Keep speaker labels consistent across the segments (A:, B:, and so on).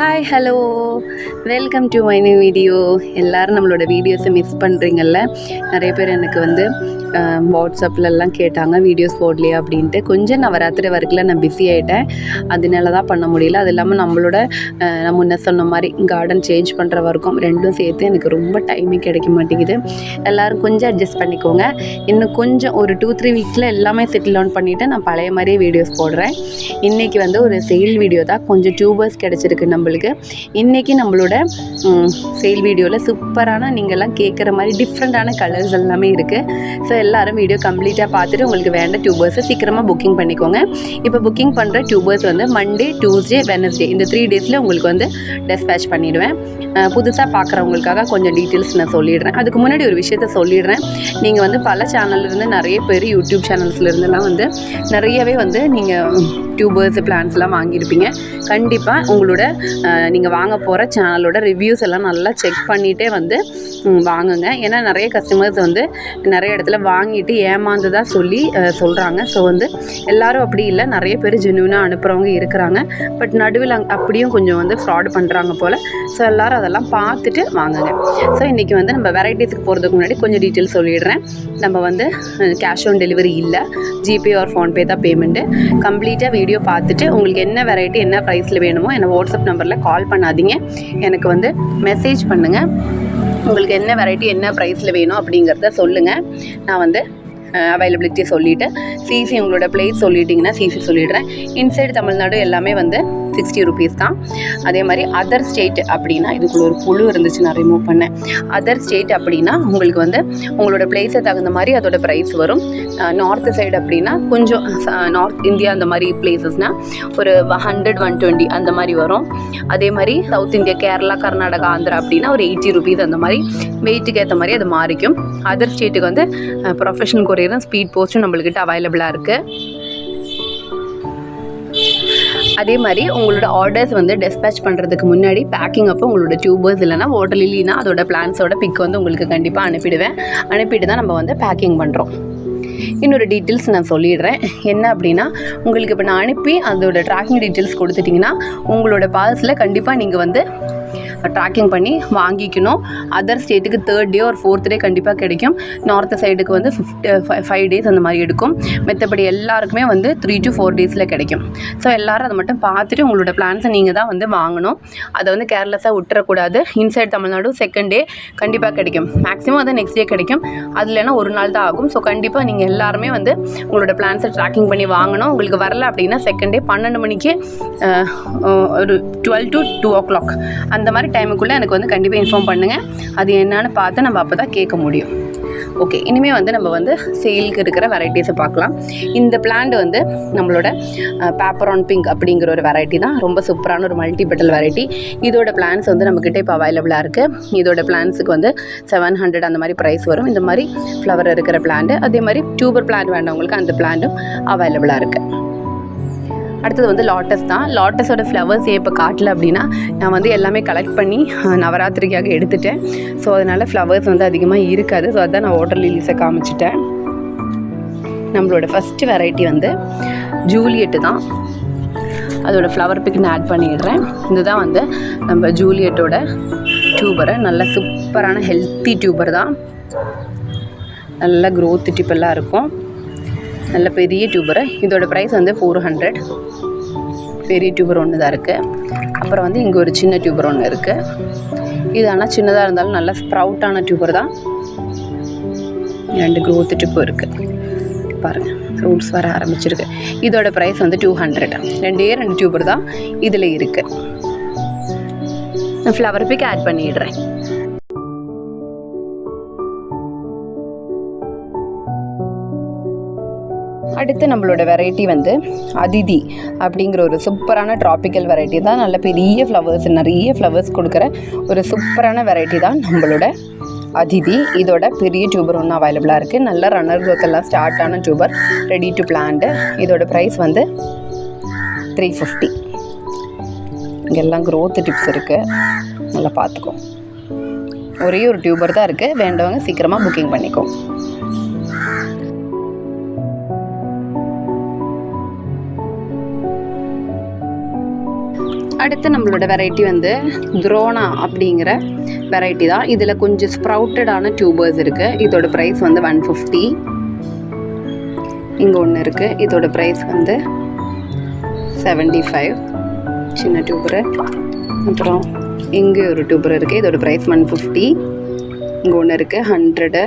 A: Hi hello welcome to my new video. எல்லோரும் நம்மளோட வீடியோஸை மிஸ் பண்ணுறீங்கல்ல. நிறைய பேர் எனக்கு வாட்ஸ்அப்லலாம் கேட்டாங்க வீடியோஸ் போடலையா அப்படின்ட்டு. கொஞ்சம் நவராத்திரி வரைக்கும் நான் பிஸி ஆகிட்டேன், அதனால தான் பண்ண முடியல. அது இல்லாமல் நான் முன்ன சொன்ன மாதிரி கார்டன் சேஞ்ச் பண்ணுற வரைக்கும் ரெண்டும் சேர்த்து எனக்கு ரொம்ப டைமே கிடைக்க மாட்டேங்குது. எல்லோரும் கொஞ்சம் அட்ஜஸ்ட் பண்ணிக்கோங்க. இன்னும் கொஞ்சம் ஒரு 2-3 வீக்ஸில் எல்லாமே செட்டில் ஆன் பண்ணிவிட்டு நான் பழைய மாதிரியே வீடியோஸ் போடுறேன். இன்றைக்கி ஒரு சேல் வீடியோ தான். கொஞ்சம் டியூபர்ஸ் கிடச்சிருக்கு நம்மளுக்கு. இன்றைக்கி நம்மளோட சேல் வீடியோவில் சூப்பரான நீங்கள்லாம் கேட்குற மாதிரி டிஃப்ரெண்ட்டான கலர்ஸ் எல்லாமே இருக்குது. ஸோ எல்லோரும் வீடியோ கம்ப்ளீட்டாக பார்த்துட்டு உங்களுக்கு வேண்ட டியூபர்ஸை சீக்கிரமாக புக்கிங் பண்ணிக்கோங்க. இப்போ புக்கிங் பண்ணுற டியூபர்ஸ் மண்டே, டியூஸ்டே, வெனஸ்டே இந்த 3 டேஸில் உங்களுக்கு டெஸ்பேச் பண்ணிவிடுவேன். புதுசாக பார்க்குறவங்களுக்காக கொஞ்சம் டீட்டெயில்ஸ் நான் சொல்லிடுறேன். அதுக்கு முன்னாடி ஒரு விஷயத்த சொல்லிடுறேன். நீங்கள் பல சேனல்லேருந்து நிறைய பேர் யூடியூப் சேனல்ஸ்லேருந்துலாம் நிறையவே நீங்கள் டியூபர்ஸ் பிளான்ஸ்லாம் வாங்கியிருப்பீங்க. கண்டிப்பாக உங்களோட நீங்கள் வாங்க போகிற சேனலோட ரிவ்யூஸ் எல்லாம் நல்லா செக் பண்ணிகிட்டே வாங்குங்க. ஏன்னா நிறைய கஸ்டமர்ஸ் நிறைய இடத்துல வாங்கிட்டு ஏமாந்ததாக சொல்கிறாங்க. ஸோ எல்லோரும் அப்படி இல்லை, நிறைய பேர் ஜென்யூனாக அனுப்புகிறவங்க இருக்கிறாங்க. பட் நடுவில் அப்படியும் கொஞ்சம் ஃப்ராட் பண்ணுறாங்க போல். ஸோ எல்லோரும் அதெல்லாம் பார்த்துட்டு வாங்குங்க. ஸோ இன்றைக்கி நம்ம வெரைட்டிஸுக்கு போகிறதுக்கு முன்னாடி கொஞ்சம் டீட்டெயில்ஸ் சொல்லிடுறேன். நம்ம கேஷ் ஆன் டெலிவரி இல்லை, ஜிபே ஆர் ஃபோன்பே தான் பேமெண்ட்டு. கம்ப்ளீட்டாக வீடியோ பார்த்துட்டு உங்களுக்கு என்ன வெரைட்டி என்ன ப்ரைஸில் வேணுமோ என்ன வாட்ஸ்அப் நம்பரில் கால் பண்ணாதீங்க, எனக்கு மெசேஜ் பண்ணுங்கள். உங்களுக்கு என்ன வெரைட்டி என்ன ப்ரைஸில் வேணும் அப்படிங்கிறத சொல்லுங்கள். நான் அவைலபிலிட்டி சொல்லிவிட்டு சிசி உங்களோட பிளேஸ் சொல்லிட்டிங்கன்னா சிசி சொல்லிடுறேன். இன்சைடு தமிழ்நாடு எல்லாமே 60 ருபீஸ் தான். அதே மாதிரி அதர் ஸ்டேட் அப்படின்னா, இதுக்குள்ள ஒரு புழு இருந்துச்சு நான் ரிமூவ் பண்ணேன். அதர் ஸ்டேட் அப்படின்னா உங்களுக்கு உங்களோட பிளேஸை தகுந்த மாதிரி அதோட ப்ரைஸ் வரும். நார்த்து சைடு அப்படின்னா கொஞ்சம் நார்த் இந்தியா அந்த மாதிரி பிளேசஸ்னால் ஒரு 100-120 அந்த மாதிரி வரும். அதே மாதிரி சவுத் இந்தியா கேரளா கர்நாடகா ஆந்திரா அப்படின்னா ஒரு 80 ருபீஸ் அந்த மாதிரி வெயிட்டுக்கு ஏற்ற மாதிரி அது மாறிக்கும். அதர் ஸ்டேட்டுக்கு ப்ரொஃபஷனல் கொரியரும் ஸ்பீட் போஸ்ட்டும் நம்மள்கிட்ட அவைலபிளாக இருக்குது. அதே மாதிரி உங்களோட ஆர்டர்ஸ் டெஸ்பேச் பண்ணுறதுக்கு முன்னாடி பேக்கிங் அப்போ உங்களோட டியூபர்ஸ் இல்லைனா வாட்டர் லில்லினா அதோட பிளான்ஸோட பிக் உங்களுக்கு கண்டிப்பாக அனுப்பிடுவேன். அனுப்பிட்டு தான் நம்ம பேக்கிங் பண்ணுறோம். இன்னொரு டீட்டெயில்ஸ் நான் சொல்லிடுறேன். என்ன அப்படின்னா, உங்களுக்கு இப்போ நான் அனுப்பி அதோட ட்ராக்கிங் டீட்டெயில்ஸ் கொடுத்துட்டிங்கன்னா உங்களோட பார்சலில் கண்டிப்பாக நீங்கள் ட்ராக்கிங் பண்ணி வாங்கிக்கணும். அதர் ஸ்டேட்டுக்கு 3rd டே ஒரு 4th டே கண்டிப்பாக கிடைக்கும். நார்த்து சைடுக்கு 5 டேஸ் அந்த மாதிரி எடுக்கும். மற்றபடி எல்லாருக்குமே 3 to 4 டேஸில் கிடைக்கும். ஸோ எல்லோரும் அதை மட்டும் பார்த்துட்டு உங்களோட பிளான்ஸை நீங்கள் தான் வாங்கணும். அதை கேர்லெஸ்ஸாக விட்டுறக்கூடாது. இன்சைட் தமிழ்நாடு 2nd டே கண்டிப்பாக கிடைக்கும். மேக்ஸிமம் நெக்ஸ்ட் டே கிடைக்கும். அது இல்லைனா ஒரு நாள் தான் ஆகும். ஸோ கண்டிப்பாக நீங்கள் எல்லாருமே உங்களோட பிளான்ஸை ட்ராக்கிங் பண்ணி வாங்கணும். உங்களுக்கு வரல அப்படின்னா 2nd டே 12 மணிக்கு ஒரு 12 to 2 o'clock அந்த மாதிரி டைமுக்குள்ளே எனக்கு கண்டிப்பாக இன்ஃபார்ம் பண்ணுங்கள். அது என்னன்னு பார்த்து நம்ம அப்போ தான் கேட்க முடியும். ஓகே, இனிமேல் நம்ம சேலுக்கு இருக்கிற வெரைட்டிஸை பார்க்கலாம். இந்த பிளான்ட் நம்மளோட பேப்பர் ஆன் பிங்க் அப்படிங்கிற ஒரு வெரைட்டி தான். ரொம்ப சூப்பரான ஒரு மல்டி பெட்டல் வெரைட்டி. இதோட பிளான்ஸ் நம்மக்கிட்ட இப்போ அவைலபிளாக இருக்குது. இதோட பிளான்ஸுக்கு 700 அந்த மாதிரி ப்ரைஸ் வரும். இந்த மாதிரி ஃப்ளவர் இருக்கிற பிளான்ட்டு, அதே மாதிரி டியூபர் பிளான்ட் வேண்டவங்களுக்கு அந்த பிளான்ட்டும் அவைலபிளாக இருக்குது. அடுத்தது லாட்டஸ் தான். லாட்டஸோட ஃப்ளவர்ஸ் இப்போ காட்டல அப்படின்னா நான் எல்லாமே கலெக்ட் பண்ணி நவராத்திரிக்காக எடுத்துட்டேன். ஸோ அதனால் ஃப்ளவர்ஸ் அதிகமாக இருக்காது. ஸோ அதுதான் நான் வாட்டர் லில்லிஸை காமிச்சிட்டேன். நம்மளோட ஃபஸ்ட்டு வெரைட்டி ஜூலியட்டு தான். அதோடய ஃப்ளவர் பிக் நான் ஆட் பண்ணிடுறேன். இதுதான் நம்ம ஜூலியட்டோட டியூபரை. நல்ல சூப்பரான ஹெல்த்தி டியூபர் தான். நல்ல க்ரோத் டிப்பெல்லாம் இருக்கும். நல்ல பெரிய டியூபரு. இதோட ப்ரைஸ் 400. பெரிய டியூபர் ஒன்று தான் இருக்குது. அப்புறம் இங்கே ஒரு சின்ன டியூபர் ஒன்று இருக்குது. இது ஆனால் சின்னதாக இருந்தாலும் நல்ல ஸ்ப்ரவுட்டான டியூபர் தான். 2 க்ரோத் டிப்பு இருக்குது. பாருங்கள், ஃப்ரூட்ஸ் வர ஆரம்பிச்சிருக்கு. இதோட ப்ரைஸ் 200. 2 டியூபர் தான் இதில் இருக்குது. நான் ஃப்ளவர் பிக் ஆட் பண்ணிடுறேன். அடுத்து நம்மளோட வெரைட்டி அதிதி அப்படிங்கிற ஒரு சூப்பரான ட்ராபிக்கல் வெரைட்டி தான். நல்ல பெரிய ஃப்ளவர்ஸ், நிறைய ஃப்ளவர்ஸ் கொடுக்குற ஒரு சூப்பரான வெரைட்டி தான் நம்மளோட அதிதி. இதோட பெரிய டியூபர் ஒன்று அவைலபிளாக இருக்குது. நல்ல ரன்னர் க்ரோத் எல்லாம் ஸ்டார்ட் ஆன டியூபர், ரெடி டு பிளான்ட். இதோட ப்ரைஸ் 350. இங்கெல்லாம் க்ரோத் டிப்ஸ் இருக்குது, நல்லா பார்த்துக்கோ. ஒரே ஒரு டியூபர் தான் இருக்குது. வேண்டவங்க சீக்கிரமாக புக்கிங் பண்ணிக்கோ. அடுத்து நம்மளோட வெரைட்டி வந்து துரோனா அப்படிங்கிற வெரைட்டி தான். இதில் கொஞ்சம் ஸ்ப்ரவுட்டடான டியூபர்ஸ் இருக்குது. இதோட ப்ரைஸ் வந்து 150. இங்கே ஒன்று இருக்குது, இதோட ப்ரைஸ் வந்து 75, சின்ன டியூபரு. அப்புறம் இங்கே ஒரு டியூபர் இருக்குது, இதோட ப்ரைஸ் 150. இங்கே ஒன்று இருக்குது 100,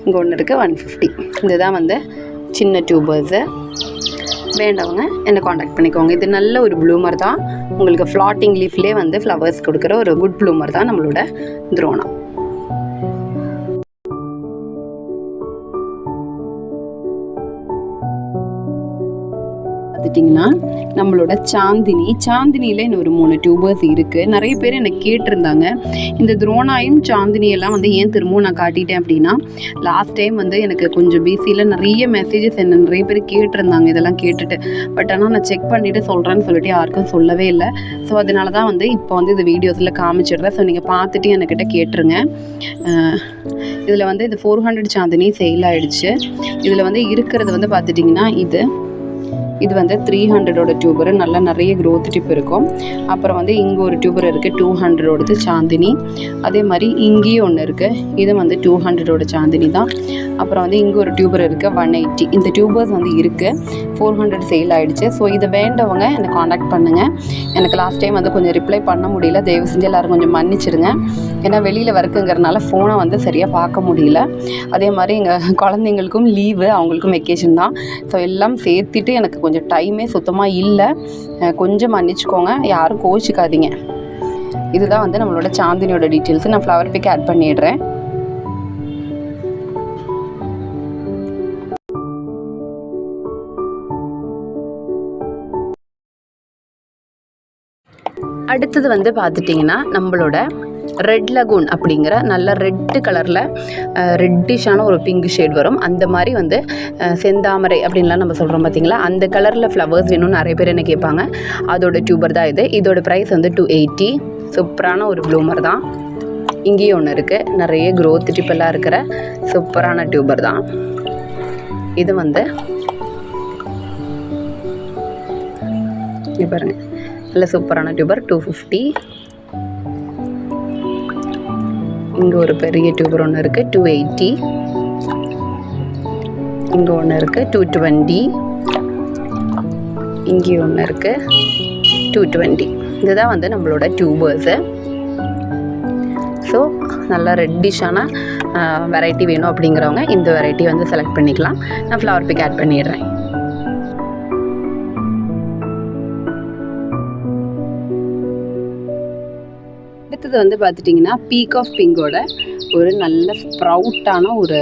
A: இங்கே ஒன்று இருக்குது 150. இதுதான் வந்து சின்ன டியூபர்ஸு. வேண்டவங்க என்னை காண்டாக்ட் பண்ணிக்கோங்க. இது நல்ல ஒரு ப்ளூமர் தான், உங்களுக்கு ஃப்ளாட்டிங் லீஃப்லேயே வந்து ஃப்ளவர்ஸ் கொடுக்குற ஒரு குட் ப்ளூமர் தான் நம்மளோட துரோனா. பார்த்துட்டிங்கன்னா நம்மளோட சாந்தினியில் இன்னும் ஒரு 3 டியூபர்ஸ் இருக்குது. நிறைய பேர் என்னை கேட்டிருந்தாங்க, இந்த துரோனாயும் சாந்தினியெல்லாம் வந்து ஏன் திரும்பவும் நான் காட்டிட்டேன் அப்படின்னா, லாஸ்ட் டைம் வந்து எனக்கு கொஞ்சம் பிசியில் நிறைய மெசேஜஸ் என்ன நிறைய பேர் கேட்டிருந்தாங்க. இதெல்லாம் கேட்டுட்டு பட் ஆனால் நான் செக் பண்ணிவிட்டு சொல்கிறேன்னு சொல்லிட்டு யாருக்கும் சொல்லவே இல்லை. ஸோ அதனால தான் வந்து இப்போ வந்து இது வீடியோஸில் காமிச்சிடுறேன். ஸோ நீங்கள் பார்த்துட்டு என்கிட்ட கேட்டுருங்க. இதில் வந்து இது 400 சாந்தினி சேல் ஆகிடுச்சு. இதில் வந்து இருக்கிறது வந்து பார்த்துட்டிங்கன்னா இது வந்து 300ஓட டியூபரு, நல்லா நிறைய க்ரோத் டிப் இருக்கும். அப்புறம் வந்து இங்கே ஒரு டியூபர் இருக்குது 200ஓடது சாந்தினி. அதே மாதிரி இங்கேயும் ஒன்று இருக்குது, இது வந்து 200ஓட சாந்தினி தான். அப்புறம் வந்து இங்கே ஒரு டியூபர் இருக்குது 180. இந்த டியூபர்ஸ் வந்து இருக்குது, 400 சேல் ஆகிடுச்சு. ஸோ இதை வேண்டவங்க என்னை காண்டாக்ட் பண்ணுங்கள். எனக்கு லாஸ்ட் டைம் வந்து கொஞ்சம் ரிப்ளை பண்ண முடியல, தயவு செஞ்சு எல்லோரும் கொஞ்சம் மன்னிச்சிடுங்க. ஏன்னா வெளியில் ஒர்க்குங்கிறனால ஃபோனை வந்து சரியாக பார்க்க முடியல. அதே மாதிரி எங்கள் குழந்தைங்களுக்கும் லீவு, அவங்களுக்கும் வெக்கேஷன் தான். ஸோ எல்லாம் சேர்த்துட்டு எனக்கு கொஞ்சம் டைமே சுத்தமாக இல்லை, கொஞ்சம் மன்னிச்சுக்கோங்க, யாரும் கோச்சிக்காதீங்க. இதுதான் வந்து நம்மளோட சாந்தினியோட டீட்டெயில்ஸ். நான் ஃப்ளவர் பிக் ஆட் பண்ணிடுறேன். அடுத்தது வந்து பார்த்துட்டிங்கன்னா நம்மளோட ரெட் லகூன் அப்படிங்கிற நல்ல ரெட்டு கலரில் ரெட்டிஷான ஒரு பிங்க் ஷேட் வரும். அந்த மாதிரி வந்து செந்தாமரை அப்படின்லாம் நம்ம சொல்கிறோம் பார்த்தீங்களா, அந்த கலரில் ஃப்ளவர்ஸ் வேணும்னு நிறைய பேர் என்ன கேட்பாங்க. அதோட டியூபர் தான் இது. இதோட ப்ரைஸ் வந்து 280. சூப்பரான ஒரு ப்ளூமர் தான். இங்கேயும் ஒன்று இருக்குது, நிறைய க்ரோத் டிப்பெல்லாம் இருக்கிற சூப்பரான டியூபர் தான் இது. வந்து பாருங்கள், நல்ல சூப்பரான டியூபர் 250. இங்கே ஒரு பெரிய டியூபர் ஒன்று இருக்குது 280. இங்கே ஒன்று இருக்குது 220. இங்கே ஒன்று இருக்குது 220. இதுதான் வந்து நம்மளோட டியூபர்ஸு. ஸோ நல்லா ரெட்டிஷான வெரைட்டி வேணும் அப்படிங்கிறவங்க இந்த வெரைட்டி வந்து செலக்ட் பண்ணிக்கலாம். நான் ஃப்ளவர் பிக் ஆட் பண்ணிடுறேன். அடுத்தது வந்து பார்த்துட்டிங்கன்னா பீக் ஆஃப் பிங்கோட ஒரு நல்ல ஸ்ப்ரவுட்டான ஒரு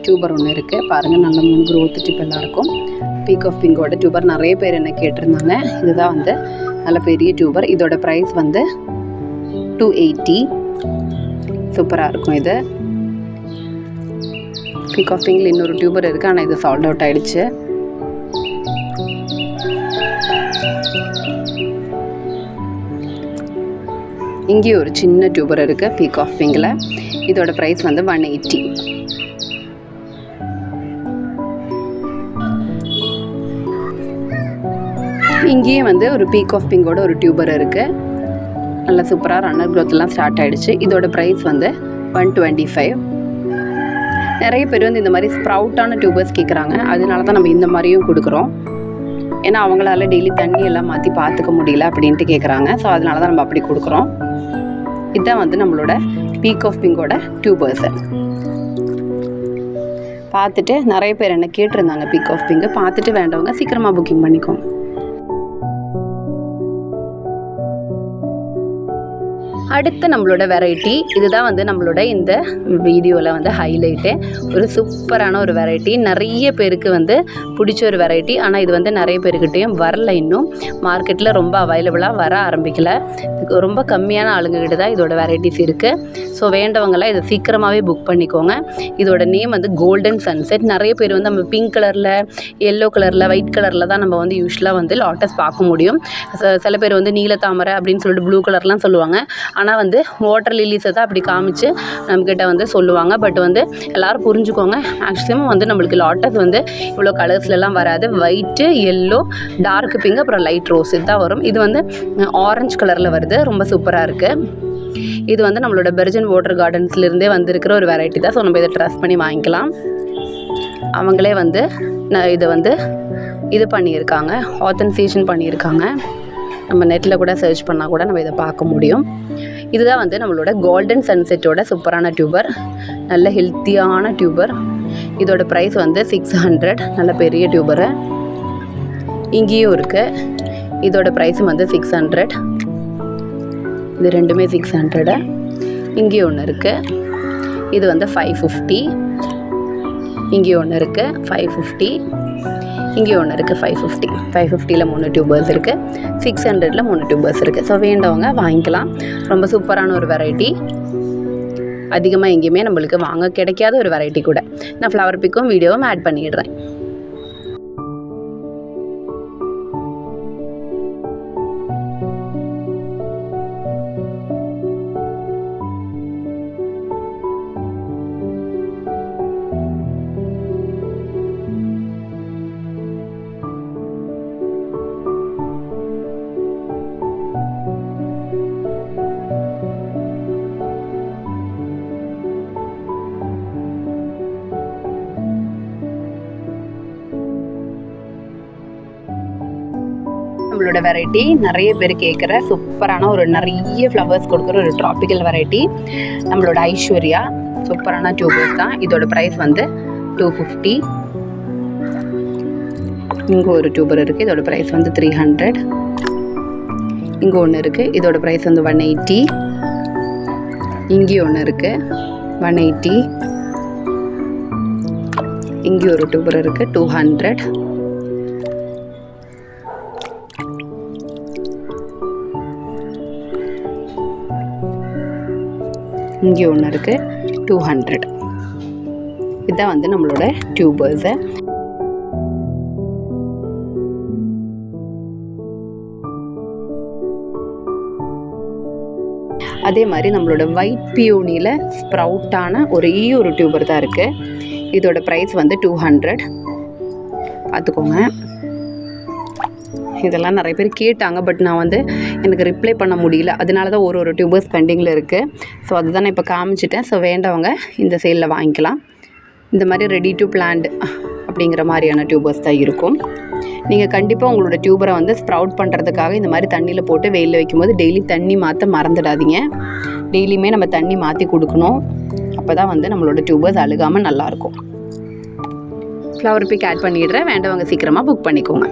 A: டியூபர் ஒன்று இருக்குது. பாருங்கள், நல்ல க்ரோத் டிப்பெல்லாம் இருக்கும். பீக் ஆஃப் பிங்கோட டியூபர் நிறைய பேர் என்ன கேட்டிருந்தாங்க. இதுதான் வந்து நல்ல பெரிய டியூபர். இதோட ப்ரைஸ் வந்து 280. சூப்பராக இருக்கும் இது. பீக் ஆஃப் பிங்கில் இன்னொரு டியூபர் இருக்குது, ஆனால் இது சால்ட் அவுட் ஆகிடுச்சு. இங்கே ஒரு சின்ன டியூபர் இருக்குது பீக் ஆஃப் பிங்கில். இதோட ப்ரைஸ் வந்து 180. இங்கேயே வந்து ஒரு பீக் ஆஃப் பிங்கோட ஒரு டியூபர் இருக்குது. நல்லா சூப்பராக ரன்னர் க்ரோத்லாம் ஸ்டார்ட் ஆகிடுச்சு. இதோட ப்ரைஸ் வந்து 125. நிறைய பேர் வந்து இந்த மாதிரி ஸ்ப்ரவுட்டான டியூபர்ஸ் கேட்குறாங்க, அதனால தான் நம்ம இந்த மாதிரியும் கொடுக்குறோம். ஏன்னா அவங்களால டெய்லி தண்ணி எல்லாம் மாற்றி பார்த்துக்க முடியல அப்படின்ட்டு கேட்குறாங்க. ஸோ அதனால தான் நம்ம அப்படி கொடுக்குறோம். இதுதான் வந்து நம்மளோட பீக் ஆஃப் பிங்கோட டியூபர்ஸு. பார்த்துட்டு நிறைய பேர் என்ன கேட்டிருந்தாங்க பீக் ஆஃப் பிங்கு. பார்த்துட்டு வேண்டவங்க சீக்கிரமாக புக்கிங் பண்ணிக்கோங்க. அடுத்து நம்மளோட வெரைட்டி இதுதான் வந்து நம்மளோட இந்த வீடியோவில் வந்து ஹைலைட்டு. ஒரு சூப்பரான ஒரு வெரைட்டி, நிறைய பேருக்கு வந்து பிடிச்ச ஒரு வெரைட்டி. ஆனால் இது வந்து நிறைய பேருக்கிட்டையும் வரல, இன்னும் மார்க்கெட்டில் ரொம்ப அவைலபிளாக வர ஆரம்பிக்கல. ரொம்ப கம்மியான ஆளுங்கக்கிட்ட தான் இதோட வெரைட்டிஸ் இருக்குது. ஸோ வேண்டவங்களாம் இதை சீக்கிரமாகவே புக் பண்ணிக்கோங்க. இதோட நேம் வந்து கோல்டன் சன்செட். நிறைய பேர் வந்து நம்ம பிங்க் கலரில், எல்லோ கலரில், ஒயிட் கலரில் தான் நம்ம வந்து யூஸ்வலாக வந்து லாட்டஸ் பார்க்க முடியும். சில பேர் வந்து நீலத்தாமரை அப்படின்னு சொல்லிட்டு ப்ளூ கலர்லாம் சொல்லுவாங்க. ஆனால் வந்து வாட்டர் லில்லிஸை தான் அப்படி காமிச்சு நம்மக்கிட்ட வந்து சொல்லுவாங்க. பட் வந்து எல்லோரும் புரிஞ்சுக்கோங்க, மேக்ஸிமம் வந்து நம்மளுக்கு லாட்டஸ் வந்து இவ்வளோ கலர்ஸ்லாம் வராது. ஒயிட்டு, எல்லோ, டார்க் பிங்க், அப்புறம் லைட் ரோஸ் இதுதான் வரும். இது வந்து ஆரஞ்சு கலரில் வருது, ரொம்ப சூப்பராக இருக்குது. இது வந்து நம்மளோட பெர்ஜன் வாட்டர் கார்டன்ஸ்லேருந்தே வந்திருக்கிற ஒரு வெரைட்டி தான். ஸோ நம்ம இதை ட்ரஸ்ட் பண்ணி வாங்கிக்கலாம். அவங்களே வந்து இதை வந்து இது பண்ணியிருக்காங்க, ஆத்தன்சியேஷன் பண்ணியிருக்காங்க. நம்ம நெட்டில் கூட சர்ச் பண்ணால் கூட நம்ம இதை பார்க்க முடியும். இதுதான் வந்து நம்மளோட கோல்டன் சன்செட்டோட சூப்பரான டியூபர், நல்ல ஹெல்த்தியான டியூபர். இதோட ப்ரைஸ் வந்து 600, நல்ல பெரிய டியூபரு. இங்கேயும் இருக்குது, இதோட ப்ரைஸும் வந்து 600. இது ரெண்டுமே 600. இங்கேயும் ஒன்று இருக்குது, இது வந்து 550. இங்கேயும் ஒன்று இருக்குது 550. இங்கேயும் ஒன்று இருக்குது 550. 550ல் 3 டியூபர்ஸ் இருக்குது, 600ல் 3 டியூபர்ஸ் இருக்குது. ஸோ வேண்டவங்க வாங்கிக்கலாம். ரொம்ப சூப்பரான ஒரு வெரைட்டி, அதிகமாக எங்கேயுமே நம்மளுக்கு வாங்க கிடைக்காத ஒரு வெரைட்டி கூட. நான் ஃப்ளவர் பிக்கும் வீடியோவும் ஆட் பண்ணிடுறேன். நம்மளோட வெரைட்டி நிறைய பேர் கேட்குற சூப்பரான ஒரு நிறைய ஃப்ளவர்ஸ் கொடுக்குற ஒரு ட்ராபிக்கல் வெரைட்டி நம்மளோட ஐஸ்வர்யா. சூப்பரான டியூபர்ஸ் தான். இதோட ப்ரைஸ் வந்து 250. இங்கே ஒரு டியூபர் இருக்குது, இதோட ப்ரைஸ் வந்து 300. இங்கே ஒன்று இருக்குது, இதோட ப்ரைஸ் வந்து 180. இங்கேயும் ஒன்று இருக்குது 180. இங்கே ஒரு டியூபர் இருக்குது 200. இங்கே ஒன்று இருக்குது 200. இதுதான் வந்து நம்மளோட டியூபர்ஸு. அதே மாதிரி நம்மளோட ஒயிட் பியோனியில் ஸ்ப்ரவுட்டான ஒரே ஒரு டியூபர் தான் இருக்குது. இதோட ப்ரைஸ் வந்து 200. பார்த்துக்கோங்க. இதெல்லாம் நிறைய பேர் கேட்டாங்க, பட் நான் வந்து எனக்கு ரிப்ளை பண்ண முடியல, அதனால தான் ஒரு டியூபர்ஸ் பெண்டிங்கில் இருக்குது. ஸோ அதுதான் நான் இப்போ காமிச்சிட்டேன். ஸோ வேண்டவங்க இந்த சேலில் வாங்கிக்கலாம். இந்த மாதிரி ரெடி டு பிளான்ட் அப்படிங்கிற மாதிரியான டியூபர்ஸ் தான் இருக்கும். நீங்கள் கண்டிப்பாக உங்களோட டியூபரை வந்து ஸ்ப்ரவுட் பண்ணுறதுக்காக இந்த மாதிரி தண்ணியில் போட்டு வெயிலில் வைக்கும்போது டெய்லி தண்ணி மாற்ற மறந்துடாதீங்க. டெய்லியுமே நம்ம தண்ணி மாற்றி கொடுக்கணும். அப்போ தான் வந்து நம்மளோட டியூபர்ஸ் அழுகாமல் நல்லாயிருக்கும். ஃப்ளவர் பிக் ஆட் பண்ணிடுறேன், வேண்டவங்க சீக்கிரமாக புக் பண்ணிக்கோங்க.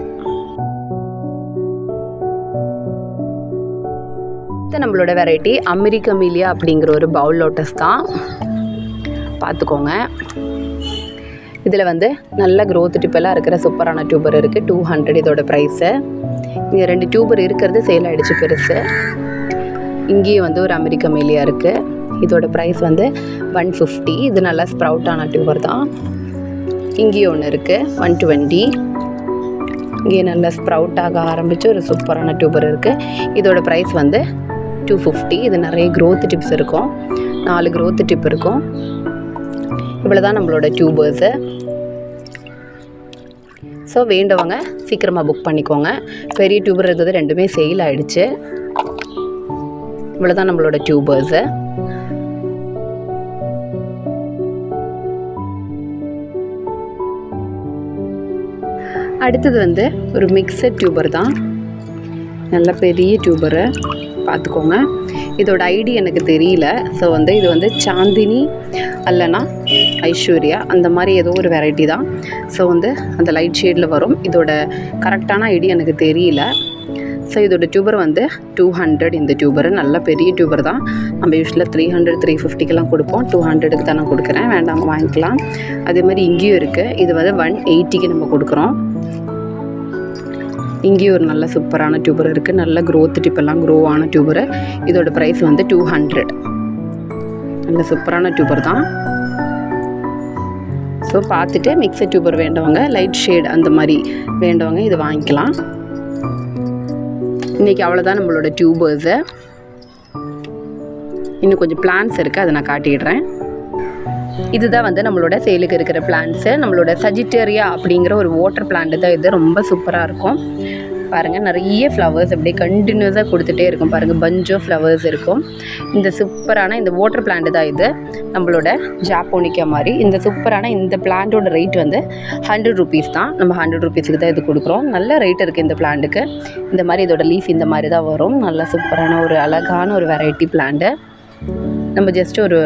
A: நம்மளோட வெரைட்டி அமெரிக்கமீலியா அப்படிங்கிற ஒரு பவுல் லோட்டஸ் தான். பார்த்துக்கோங்க. இதில் வந்து நல்ல க்ரோத் டிப்பெல்லாம் இருக்கிற சூப்பரான டியூபர் இருக்குது. 200 இதோட ப்ரைஸு. இங்கே 2 டியூபர் இருக்கிறது சேல் ஆகிடுச்சு பெருசு. இங்கேயும் வந்து ஒரு அமெரிக்கமீலியா இருக்குது. இதோட ப்ரைஸ் வந்து 150. இது நல்லா ஸ்ப்ரவுட்டான டியூபர் தான். இங்கேயும் ஒன்று இருக்குது 120. இங்கே நல்லா ஸ்ப்ரவுட் ஆக ஆரம்பித்து ஒரு சூப்பரான டியூபர் இருக்குது. இதோட ப்ரைஸ் வந்து 250. இது நிறைய க்ரோத் டிப்ஸ் இருக்கும், 4 க்ரோத் டிப் இருக்கும். இவ்வளோ தான் நம்மளோட டியூபர்ஸு. ஸோ வேண்டவங்க சீக்கிரமாக புக் பண்ணிக்கோங்க. பெரிய டியூபர் இருந்தது ரெண்டுமே சேல் ஆகிடுச்சு. இவ்வளோ தான் நம்மளோட டியூபர்ஸு. அடுத்தது வந்து ஒரு மிக்சட் டியூபர் தான், நல்ல பெரிய டியூபரு. பார்த்துக்கோங்க. இதோட ஐடி எனக்கு தெரியல. ஸோ வந்து இது வந்து சாந்தினி அல்லனா ஐஸ்வர்யா அந்த மாதிரி ஏதோ ஒரு வெரைட்டி தான். ஸோ வந்து அந்த லைட் ஷேடில் வரும். இதோட கரெக்டான ஐடி எனக்கு தெரியல. ஸோ இதோட டியூபர் வந்து 200. இந்த டியூபரு நல்ல பெரிய டியூபர் தான். நம்ம யூஸ்வலாக 300 350க்கெல்லாம் கொடுப்போம். 200க்கு தான் நான் கொடுக்குறேன், வேண்டாம் வாங்கிக்கலாம். அதே மாதிரி இங்கேயும் இருக்குது. இது வந்து 180க்கு நம்ம கொடுக்குறோம். இங்கேயும் ஒரு நல்ல சூப்பரான டியூபர் இருக்குது, நல்ல க்ரோத் டிப்பெல்லாம் க்ரோ ஆன டியூபரு. இதோட ப்ரைஸ் வந்து 200. நல்ல சூப்பரான டியூபர் தான். ஸோ பார்த்துட்டு மிக்சட் டியூபர் வேண்டவங்க, லைட் ஷேட் அந்த மாதிரி வேண்டவங்க இது வாங்கிக்கலாம். இன்றைக்கி அவ்வளோதான் நம்மளோட டியூபர்ஸு. இன்னும் கொஞ்சம் பிளான்ஸ் இருக்குது, அதை நான் காட்டிடுறேன். இதுதான் வந்து நம்மளோட சேலுக்கு இருக்கிற பிளான்ட்ஸு. நம்மளோட சஜிட்டேரியா அப்படிங்கிற ஒரு வாட்டர் பிளான்ட் தான் இது. ரொம்ப சூப்பராக இருக்கும் பாருங்கள். நிறைய ஃப்ளவர்ஸ் அப்படியே கண்டினியூஸாக கொடுத்துட்டே இருக்கும் பாருங்கள். பஞ்ச் ஆஃப் ஃப்ளவர்ஸ் இருக்கும். இந்த சூப்பரான இந்த வாட்டர் பிளான்ட் தான் இது, நம்மளோட ஜாப்போனிக்கா மாதிரி. இந்த சூப்பரான இந்த பிளான்ட்டோட ரேட் வந்து 100 rupees தான். நம்ம 100 rupeesக்கு தான் இது கொடுக்குறோம். நல்ல ரேட் இருக்குது இந்த பிளான்ட்டுக்கு. இந்த மாதிரி இதோட லீஃப் இந்த மாதிரி தான் வரும். நல்ல சூப்பரான ஒரு அழகான ஒரு வெரைட்டி பிளான்ட்டு. நம்ம ஜஸ்ட் ஒரு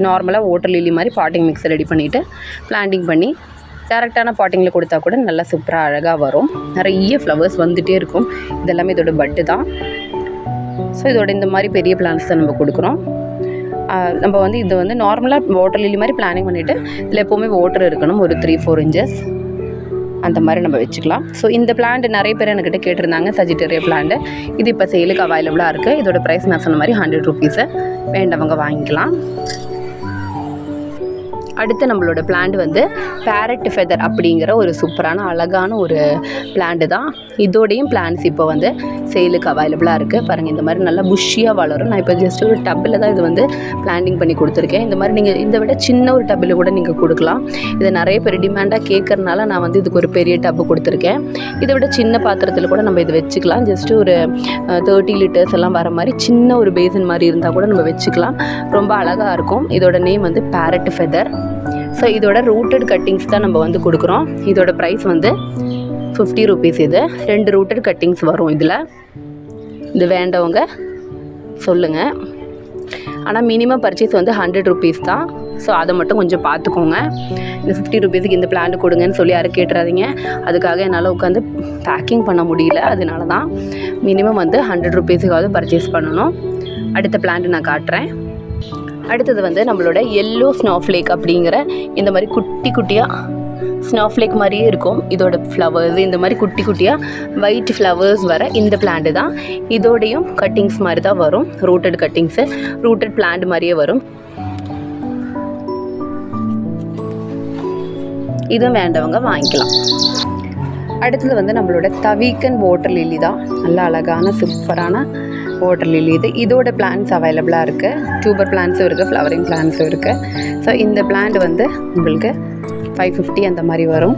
A: நார்மலாக வாட்டர் லில்லி மாதிரி பாட்டிங் மிக்ஸ் ரெடி பண்ணிவிட்டு பிளான்டிங் பண்ணி டேரெக்டான பாட்டிங்கில் கொடுத்தா கூட நல்லா சூப்பராக அழகாக வரும். நிறைய ஃப்ளவர்ஸ் வந்துகிட்டே இருக்கும். இதெல்லாமே இதோட பட்டு தான். ஸோ இதோட இந்த மாதிரி பெரிய பிளான்ஸ் தான் நம்ம கொடுக்குறோம். நம்ம வந்து இது வந்து நார்மலாக வாட்டர் லில்லி மாதிரி பிளானிங் பண்ணிவிட்டு இதில் எப்போவுமே வாட்டர் இருக்கணும், ஒரு 3-4 inches அந்த மாதிரி நம்ம வச்சுக்கலாம். ஸோ இந்த பிளான்ட் நிறைய பேர் என்கிட்ட கேட்டிருந்தாங்க, சஜிட்டேரியா பிளான்ட்டு. இது இப்போ சேலுக்கு அவைலபிளாக இருக்குது. இதோட ப்ரைஸ் நான் சொன்ன மாதிரி 100 rupees. வேண்டவங்க வாங்கிக்கலாம். அடுத்து நம்மளோட பிளான்ட் வந்து பேரட் ஃபெதர் அப்படிங்கிற ஒரு சூப்பரான அழகான ஒரு பிளான்ட்டு தான். இதோடையும் பிளான்ஸ் இப்போ வந்து சேலுக்கு அவைலபிளாக இருக்குது பாருங்கள். இந்த மாதிரி நல்லா புஷ்ஷியாக வளரும். நான் இப்போ ஜஸ்ட் ஒரு டப்பில் தான் இது வந்து பிளான்டிங் பண்ணி கொடுத்துருக்கேன். இந்த மாதிரி நீங்கள் இதை விட சின்ன ஒரு டப்பில் கூட நீங்கள் கொடுக்கலாம். இதை நிறைய பேர் டிமாண்டாக கேட்குறதுனால நான் வந்து இதுக்கு ஒரு பெரிய டப்பு கொடுத்துருக்கேன். இதை விட சின்ன பாத்திரத்தில் கூட நம்ம இதை வச்சுக்கலாம். ஜஸ்ட்டு ஒரு 30 liters எல்லாம் வர மாதிரி சின்ன ஒரு பேசின் மாதிரி இருந்தால் கூட நம்ம வச்சுக்கலாம். ரொம்ப அழகாக இருக்கும். இதோட நேம் வந்து பேரட் ஃபெதர். ஸோ இதோட ரூட்டட் கட்டிங்ஸ் தான் நம்ம வந்து கொடுக்குறோம். இதோட ப்ரைஸ் வந்து 50 rupees. இது 2 ரூட்டட் கட்டிங்ஸ் வரும் இதில். இது வேண்டவங்க சொல்லுங்கள். ஆனால் மினிமம் பர்ச்சேஸ் வந்து 100 rupees தான். ஸோ அதை மட்டும் கொஞ்சம் பார்த்துக்கோங்க. இந்த 50 rupeesக்கு இந்த பிளான்ட் கொடுங்கன்னு சொல்லி யாரும் கேட்டுறாதீங்க. அதுக்காக என்னால் உட்காந்து பேக்கிங் பண்ண முடியல. அதனால தான் மினிமம் வந்து 100 rupeesக்காவது பர்ச்சேஸ் பண்ணணும். அடுத்த பிளான்ட் நான் காட்டுறேன். அடுத்தது வந்து நம்மளோட எல்லோ ஸ்னோஃப்ளேக் அப்படிங்கிற இந்த மாதிரி குட்டி குட்டியாக ஸ்னோஃப்ளேக் மாதிரியே இருக்கும். இதோட ஃப்ளவர்ஸ் இந்த மாதிரி குட்டி குட்டியாக ஒயிட் ஃப்ளவர்ஸ் வர இந்த பிளான்ட்டு தான். இதோடையும் கட்டிங்ஸ் மாதிரி தான் வரும். ரூட்டட் கட்டிங்ஸு, ரூட்டட் பிளான்ட் மாதிரியே வரும். இதுவும் வேண்டவங்க வாங்கிக்கலாம். அடுத்தது வந்து நம்மளோட தவிக்கன் வாட்டர் லில்லி தான். நல்ல அழகான சூப்பரான வாட்டர் லில்லி இது. இதோட பிளான்ஸ் அவைலபிளாக இருக்குது. டியூபர் பிளான்ஸும் இருக்குது, ஃப்ளவரிங் பிளான்ஸும் இருக்குது. ஸோ இந்த பிளான்ட் வந்து உங்களுக்கு 550 அந்த மாதிரி வரும்.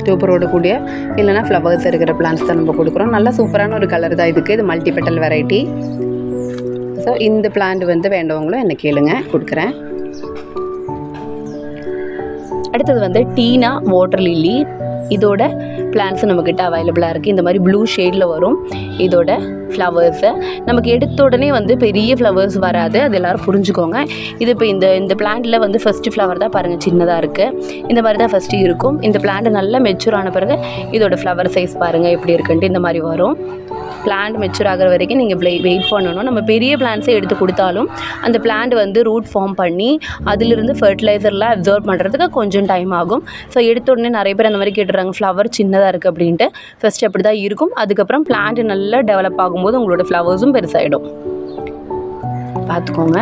A: டியூபரோடு கூடிய இல்லைனா ஃப்ளவர்ஸ் இருக்கிற பிளான்ஸ் தான் நம்ம கொடுக்குறோம். நல்ல சூப்பரான ஒரு கலர் தான் இதுக்கு. இது மல்டிபெட்டல் வெரைட்டி. ஸோ இந்த பிளான்ட் வந்து வேண்டவங்களும் என்ன கேளுங்க, கொடுக்குறேன். அடுத்தது வந்து டீனா வாட்டர் லில்லி. இதோட பிளான்ஸ் நம்மக்கிட்ட அவைலபிளாக இருக்குது. இந்த மாதிரி ப்ளூ ஷேடில் வரும் இதோட ஃப்ளவர்ஸு. நமக்கு எடுத்த உடனே வந்து பெரிய ஃப்ளவர்ஸ் வராது, அது எல்லோரும் புரிஞ்சுக்கோங்க. இது இப்போ இந்த பிளான்ட்டில் வந்து ஃபஸ்ட்டு ஃப்ளவர் தான் பாருங்கள், சின்னதாக இருக்குது. இந்த மாதிரி தான் ஃபஸ்ட்டு இருக்கும். இந்த பிளான்ட் நல்லா மெச்சூர் ஆன பிறகு இதோட ஃப்ளவர் சைஸ் பாருங்கள் எப்படி இருக்குன்ட்டு இந்த மாதிரி வரும். பிளான்ட் மெச்சூர் ஆகிற வரைக்கும் நீங்கள் வெயிட் பண்ணணும். நம்ம பெரிய பிளான்ட்ஸை எடுத்து கொடுத்தாலும் அந்த பிளான்ட் வந்து ரூட் ஃபார்ம் பண்ணி அதிலிருந்து ஃபர்டிலைசர்லாம் அப்சர்வ் பண்ணுறதுக்கு கொஞ்சம் டைம் ஆகும். ஸோ எடுத்த உடனே நிறைய பேர் அந்த மாதிரி கேட்டுறாங்க, ஃப்ளவர் சின்னதாக இருக்குது அப்படின்ட்டு. ஃபஸ்ட்டு அப்படி தான் இருக்கும். அதுக்கப்புறம் பிளான்ட் நல்லா டெவலப் ஆகும்போது உங்களோட ஃப்ளவர்ஸும் பெருசாகிடும், பார்த்துக்கோங்க.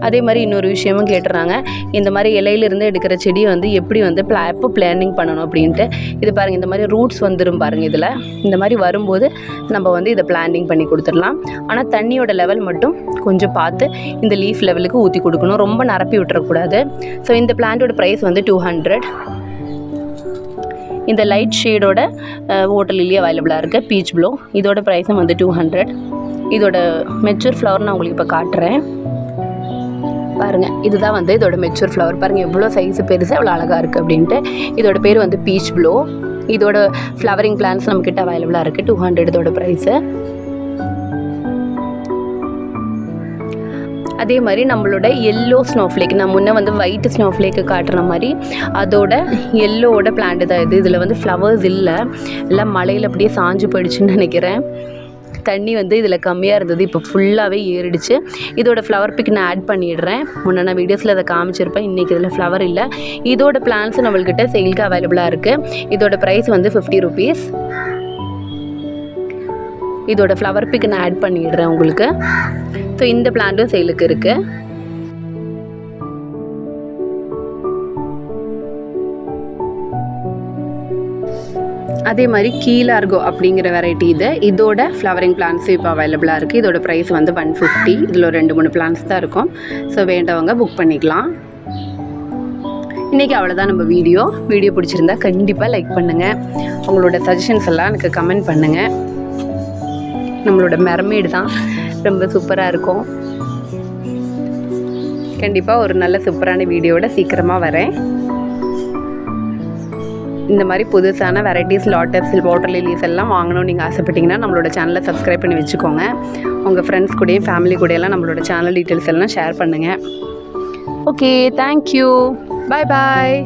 A: அதே மாதிரி இன்னொரு விஷயமும் கேட்டுறாங்க, இந்த மாதிரி இலையிலிருந்து எடுக்கிற செடியை வந்து எப்படி வந்து எப்போ பிளானிங் பண்ணணும் அப்படின்ட்டு. இது பாருங்கள், இந்த மாதிரி ரூட்ஸ் வந்துடும் பாருங்கள். இதில் இந்த மாதிரி வரும்போது நம்ம வந்து இதை பிளான்டிங் பண்ணி கொடுத்துடலாம். ஆனால் தண்ணியோட லெவல் மட்டும் கொஞ்சம் பார்த்து இந்த லீஃப் லெவலுக்கு ஊற்றி கொடுக்கணும், ரொம்ப நிரப்பி விட்டுறக்கூடாது. ஸோ இந்த பிளான்ட்டோட ப்ரைஸ் வந்து 200. இந்த லைட் ஷேடோட வாட்டர் லில்லி அவைலபிளாக இருக்குது, பீச் ப்ளூ. இதோட ப்ரைஸும் வந்து 200. இதோட மெச்சூர் ஃப்ளவர் நான் உங்களுக்கு இப்போ காட்டுறேன் பாருங்கள். இதுதான் வந்து இதோட மெச்சூர் ஃப்ளவர். பாருங்கள் எவ்வளோ சைஸ் பெருசாக எவ்வளோ அழகாக இருக்குது அப்படின்ட்டு. இதோட பேர் வந்து பீச் ப்ளூ. இதோட ஃப்ளவரிங் பிளான்ஸ் நம்மக்கிட்ட அவைலபிளாக இருக்குது. 200 இதோட ப்ரைஸு. அதே மாதிரி நம்மளோட எல்லோ ஸ்னோஃப்ளேக், நான் முன்னே வந்து ஒயிட் ஸ்னோஃப்ளேக்கு காட்டுற மாதிரி அதோட எல்லோவோட பிளான்ட்டு தான் இது. இதில் வந்து ஃப்ளவர்ஸ் இல்லை, எல்லாம் மழையில் அப்படியே சாஞ்சு போயிடுச்சுன்னு நினைக்கிறேன். தண்ணி வந்து இதில் கம்மியாக இருந்தது, இப்போ ஃபுல்லாகவே ஏறிடுச்சு. இதோட ஃப்ளவர் பிக் நான் ஆட் பண்ணிடுறேன். முன்னே நான் வீடியோஸில் அதை காமிச்சிருப்பேன். இன்றைக்கி இதில் ஃப்ளவர் இல்லை. இதோட பிளான்ஸ் நம்மள்கிட்ட சேலுக்கு அவைலபிளாக இருக்குது. இதோட ப்ரைஸ் வந்து 50 rupees. இதோட ஃப்ளவர் பிக் நான் ஆட் பண்ணிடுறேன் உங்களுக்கு. ஸோ இந்த பிளான்ட்டும் சேலுக்கு இருக்குது. அதே மாதிரி கீழார்கோ அப்படிங்கிற வெரைட்டி இதோட ஃப்ளவரிங் பிளான்ஸும் இப்போ அவைலபிளாக இருக்குது. இதோட ப்ரைஸ் வந்து 150. இதில் ஒரு 2-3 பிளான்ஸ் தான் இருக்கும். ஸோ வேண்டவங்க புக் பண்ணிக்கலாம். இன்றைக்கி அவ்வளோதான் நம்ம வீடியோ பிடிச்சிருந்தா கண்டிப்பாக லைக் பண்ணுங்கள். உங்களோட சஜஷன்ஸ் எல்லாம் எனக்கு கமெண்ட் பண்ணுங்கள். நம்மளோட மெர்மெய்டு தான் ரொம்ப சூப்பராக இருக்கும். கண்டிப்பாக ஒரு நல்ல சூப்பரான வீடியோவோட சீக்கிரமாக வரேன். இந்த மாதிரி புதுசான வெரைட்டிஸ் லாட்டஸ் வாட்டர் லிலிஸ் எல்லாம் வாங்கணும்னு நீங்கள் ஆசைப்பட்டீங்கன்னா நம்மளோட சேனலை சப்ஸ்கிரைப் பண்ணி வச்சுக்கோங்க. உங்கள் ஃப்ரெண்ட்ஸ் கூடயும் ஃபேமிலி கூடயெல்லாம் நம்மளோட சேனல் டீட்டெயில்ஸ் எல்லாம் ஷேர் பண்ணுங்கள். ஓகே, தேங்க்யூ, பாய் பாய்.